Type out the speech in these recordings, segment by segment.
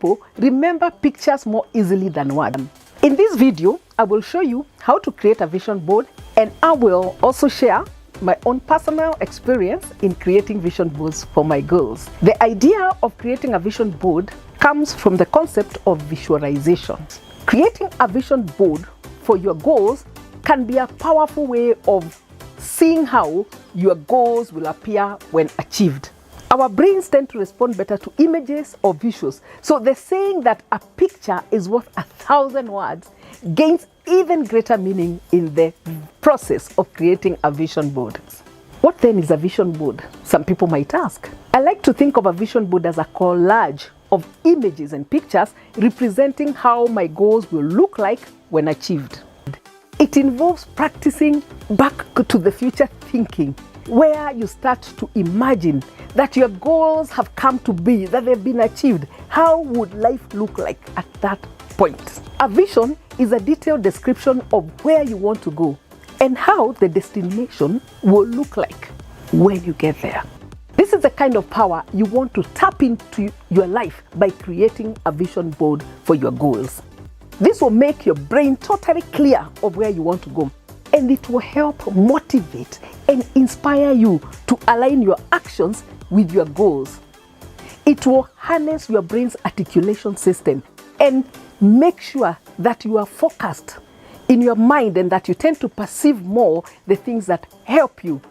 people remember pictures more easily than words. In this video, I will show you how to create a vision board, and I will also share my own personal experience in creating vision boards for my goals. The idea of creating a vision board comes from the concept of visualization. Creating a vision board for your goals can be a powerful way of seeing how your goals will appear when achieved. Our brains tend to respond better to images or visuals. So the saying that a picture is worth 1,000 words gains even greater meaning in the process of creating a vision board. What then is a vision board? Some people might ask. I like to think of a vision board as a collage of images and pictures representing how my goals will look like when achieved. It involves practicing back to the future thinking, where you start to imagine that your goals have come to be, that they've been achieved. How would life look like at that point? A vision is a detailed description of where you want to go and how the destination will look like when you get there. This is the kind of power you want to tap into your life by creating a vision board for your goals. This will make your brain totally clear of where you want to go, and it will help motivate and inspire you to align your actions with your goals. It will harness your brain's articulation system and make sure that you are focused in your mind and that you tend to perceive more the things that help you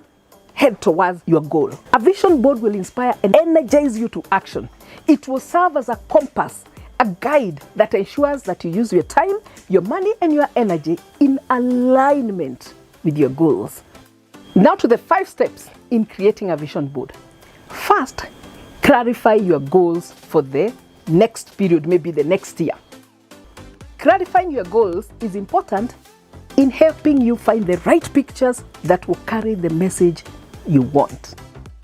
head towards your goal. A vision board will inspire and energize you to action. It will serve as a compass, a guide that ensures that you use your time, your money, and your energy in alignment with your goals. Now to the 5 steps in creating a vision board. First, clarify your goals for the next period, maybe the next year. Clarifying your goals is important in helping you find the right pictures that will carry the message you want.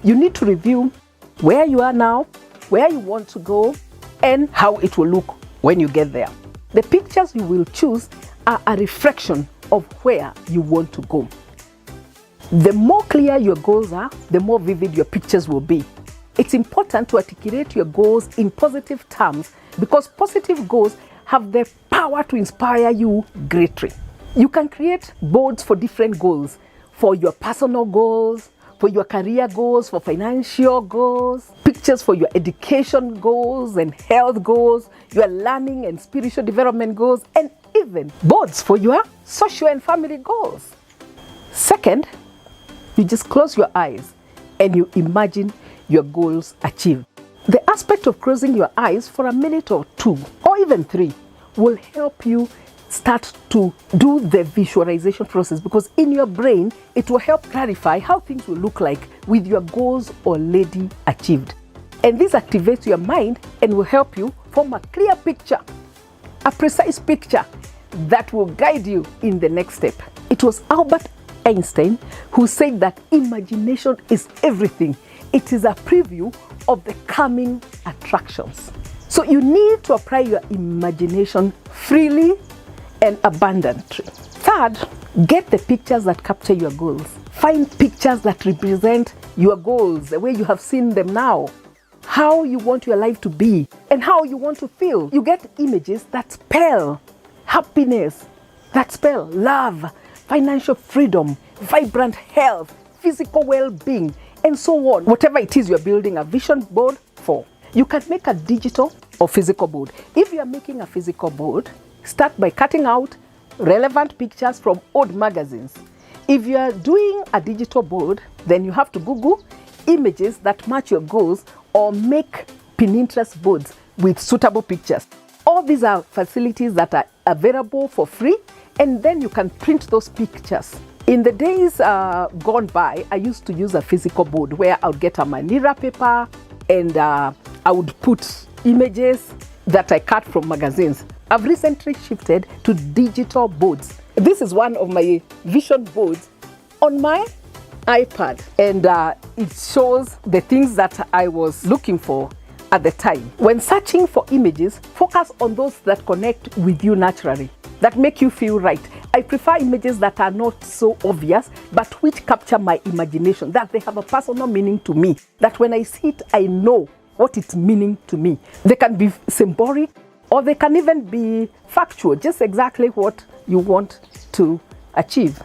You need to review where you are now, where you want to go, and how it will look when you get there. The pictures you will choose are a reflection of where you want to go. The more clear your goals are, the more vivid your pictures will be. It's important to articulate your goals in positive terms because positive goals have the power to inspire you greatly. You can create boards for different goals, for your personal goals, for your career goals, for financial goals, pictures for your education goals and health goals, your learning and spiritual development goals, and even boards for your social and family goals. Second, you just close your eyes and you imagine your goals achieved. The aspect of closing your eyes for a minute or 2 or even 3 will help you start to do the visualization process, because in your brain it will help clarify how things will look like with your goals already achieved. And this activates your mind and will help you form a clear picture, a precise picture that will guide you in the next step. It was Albert Einstein who said that imagination is everything. It is a preview of the coming attractions. So you need to apply your imagination freely and abundantly. Third, get the pictures that capture your goals. Find pictures that represent your goals, the way you have seen them now, how you want your life to be, and how you want to feel. You get images that spell happiness, that spell love, financial freedom, vibrant health, physical well-being, and so on. Whatever it is you're building a vision board for. You can make a digital or physical board. If you are making a physical board, start by cutting out relevant pictures from old magazines. If you are doing a digital board, then you have to Google images that match your goals or make Pinterest boards with suitable pictures. All these are facilities that are available for free, and then you can print those pictures. In the days gone by, I used to use a physical board where I would get a manila paper and I would put images that I cut from magazines. I've recently shifted to digital boards. This is one of my vision boards on my iPad, and it shows the things that I was looking for at the time. When searching for images, focus on those that connect with you naturally, that make you feel right. I prefer images that are not so obvious, but which capture my imagination, that they have a personal meaning to me, that when I see it, I know what it's meaning to me. They can be symbolic or they can even be factual, just exactly what you want to achieve.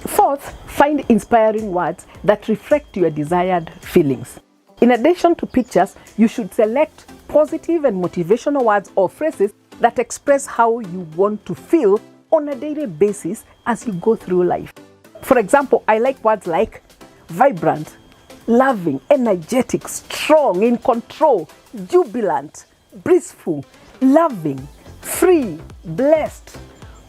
Fourth, find inspiring words that reflect your desired feelings. In addition to pictures, you should select positive and motivational words or phrases that express how you want to feel on a daily basis as you go through life. For example, I like words like vibrant, loving, energetic, strong, in control, jubilant, blissful, loving, free, blessed,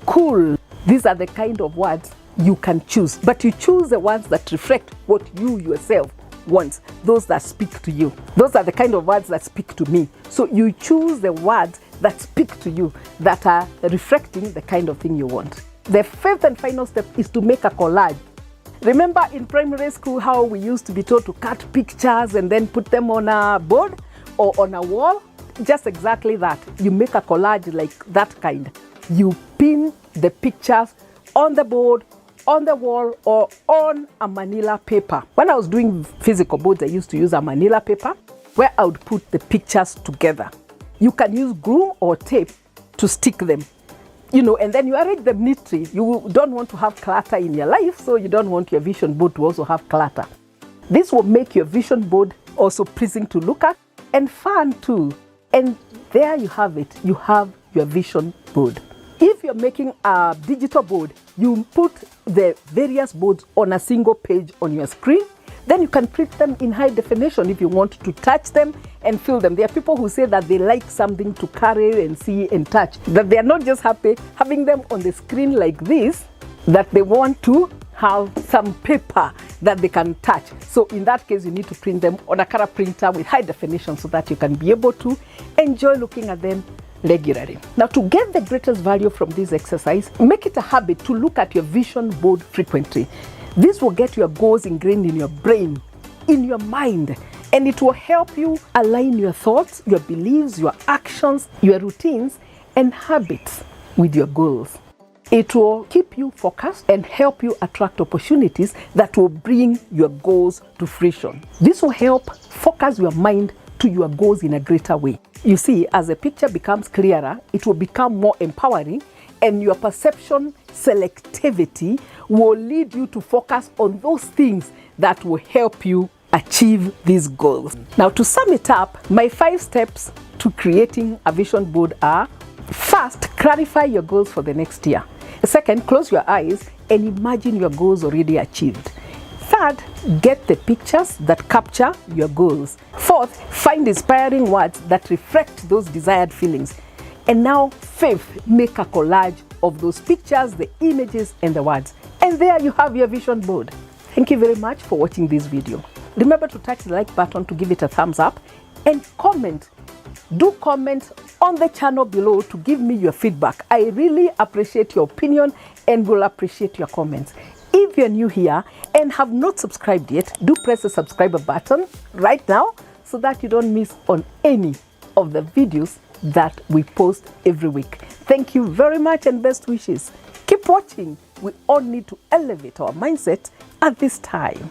cool. These are the kind of words you can choose, but you choose the ones that reflect what you yourself want, those that speak to you. Those are the kind of words that speak to me. So you choose the words that speak to you, that are reflecting the kind of thing you want. The fifth and final step is to make a collage. Remember in primary school how we used to be told to cut pictures and then put them on a board or on a wall? Just exactly that. You make a collage like that kind. You pin the pictures on the board, on the wall, or on a manila paper. When I was doing physical boards, I used to use a manila paper where I would put the pictures together. You can use glue or tape to stick them, and then you arrange them neatly. You don't want to have clutter in your life, so you don't want your vision board to also have clutter. This will make your vision board also pleasing to look at and fun too. And there you have it. You have your vision board. If you're making a digital board, you put the various boards on a single page on your screen. Then you can print them in high definition if you want to touch them and feel them. There are people who say that they like something to carry and see and touch, that they are not just happy having them on the screen like this, that they want to have some paper that they can touch. So in that case, you need to print them on a color printer with high definition so that you can be able to enjoy looking at them regularly. Now, to get the greatest value from this exercise, make it a habit to look at your vision board frequently. This will get your goals ingrained in your brain, in your mind, and it will help you align your thoughts, your beliefs, your actions, your routines, and habits with your goals. It will keep you focused and help you attract opportunities that will bring your goals to fruition. This will help focus your mind to your goals in a greater way. You see, as the picture becomes clearer, it will become more empowering, and your perception selectivity will lead you to focus on those things that will help you achieve these goals. Now, to sum it up, my 5 steps to creating a vision board are: first, clarify your goals for the next year. Second, close your eyes and imagine your goals already achieved. Third, get the pictures that capture your goals. Fourth, find inspiring words that reflect those desired feelings. And now, fifth, make a collage of those pictures, the images, and the words. And there you have your vision board. Thank you very much for watching this video. Remember to touch the like button to give it a thumbs up and comment. Do comment on the channel below to give me your feedback. I really appreciate your opinion and will appreciate your comments. If you're new here and have not subscribed yet, do press the subscribe button right now so that you don't miss on any of the videos that we post every week. Thank you very much and best wishes. Keep watching. We all need to elevate our mindset at this time.